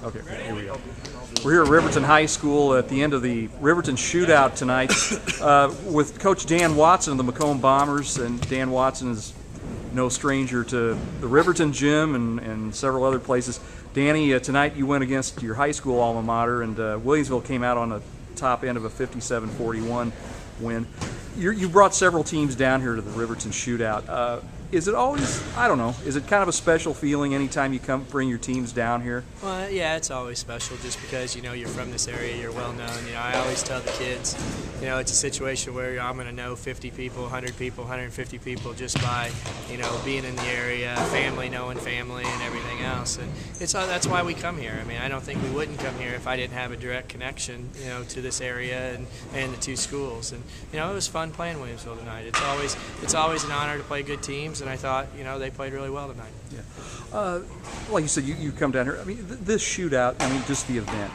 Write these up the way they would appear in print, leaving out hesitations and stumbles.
Okay, here we go. We're here at Riverton High School at the end of the Riverton Shootout tonight with Coach Dan Watson of the Macomb Bombers, and Dan Watson is no stranger to the Riverton gym and several other places. Danny, tonight you went against your high school alma mater, and Williamsville came out on the top end of a 57-41 win. You brought several teams down here to the Riverton Shootout. Is it always, I don't know, is it kind of a special feeling anytime you come bring your teams down here? Well, yeah, it's always special just because, you're from this area, you're well known. I always tell the kids, it's a situation where I'm going to know 50 people, 100 people, 150 people just by, being in the area, family knowing family and everything else. And that's why we come here. I mean, I don't think we wouldn't come here if I didn't have a direct connection, to this area and the two schools. And, it was fun playing Williamsville tonight. It's always an honor to play good teams. And I thought, they played really well tonight. Yeah. Like you said, you come down here. I mean, this shootout, just the event.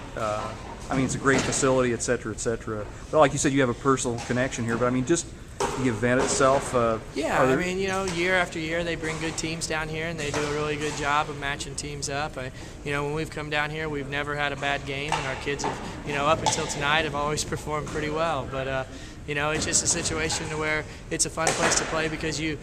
It's a great facility, et cetera, et cetera. But like you said, you have a personal connection here. But, just the event itself. Yeah, year after year they bring good teams down here, and they do a really good job of matching teams up. When we've come down here, we've never had a bad game, and our kids have, up until tonight, have always performed pretty well. But, it's just a situation where it's a fun place to play because you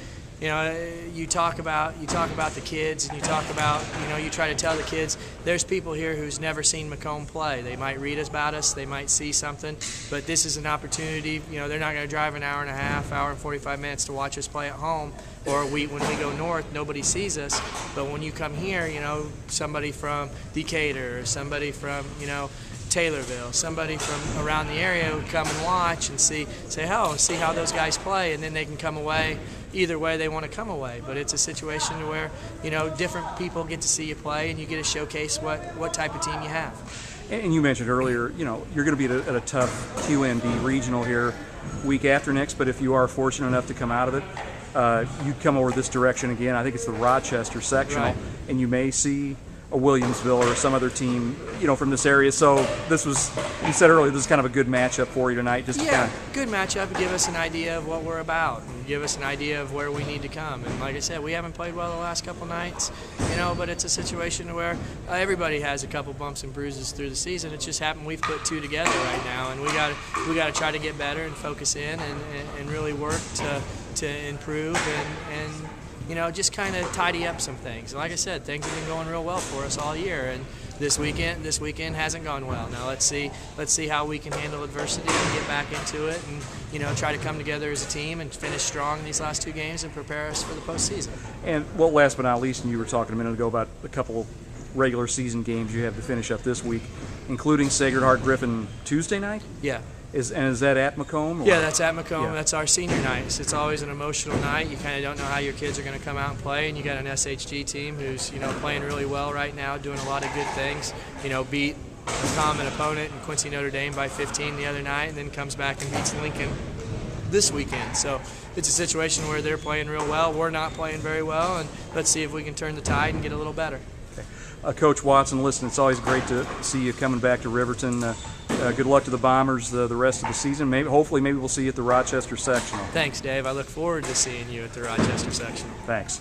talk about the kids, and you talk about, you try to tell the kids there's people here who's never seen Macomb play. They might read about us, they might see something, but this is an opportunity. They're not going to drive an hour and a half, hour and 45 minutes to watch us play at home, or when we go north, nobody sees us. But when you come here, somebody from Decatur, or somebody from, Taylorville, somebody from around the area would come and watch and see how those guys play, and then they can come away either way they want to come away. But it's a situation where different people get to see you play, and you get to showcase what type of team you have. And you mentioned earlier, you're going to be at a tough QMD regional here week after next, but if you are fortunate enough to come out of it, you come over this direction again. I think it's the Rochester sectional, right. And you may see a Williamsville or some other team, from this area. So you said earlier, this is kind of a good matchup for you tonight. Good matchup to give us an idea of what we're about and give us an idea of where we need to come. And like I said, we haven't played well the last couple nights, but it's a situation where everybody has a couple bumps and bruises through the season. It just happened we've put two together right now, and we got to try to get better and focus in and really work to improve and just kind of tidy up some things. And like I said, things have been going real well for us all year, and this weekend hasn't gone well. Now let's see how we can handle adversity and get back into it, and try to come together as a team and finish strong in these last two games and prepare us for the postseason. And last but not least, and you were talking a minute ago about a couple regular season games you have to finish up this week, including Sacred Heart Griffin Tuesday night. Yeah. Is that at Macomb? Yeah, that's at Macomb. Yeah. That's our senior night. So it's always an emotional night. You kind of don't know how your kids are going to come out and play, and you got an SHG team who's playing really well right now, doing a lot of good things. Beat a common opponent in Quincy Notre Dame by 15 the other night, and then comes back and beats Lincoln this weekend. So it's a situation where they're playing real well. We're not playing very well, and let's see if we can turn the tide and get a little better. Coach Watson, listen, it's always great to see you coming back to Riverton. Good luck to the Bombers the rest of the season. Hopefully we'll see you at the Rochester sectional. Thanks, Dave. I look forward to seeing you at the Rochester sectional. Thanks.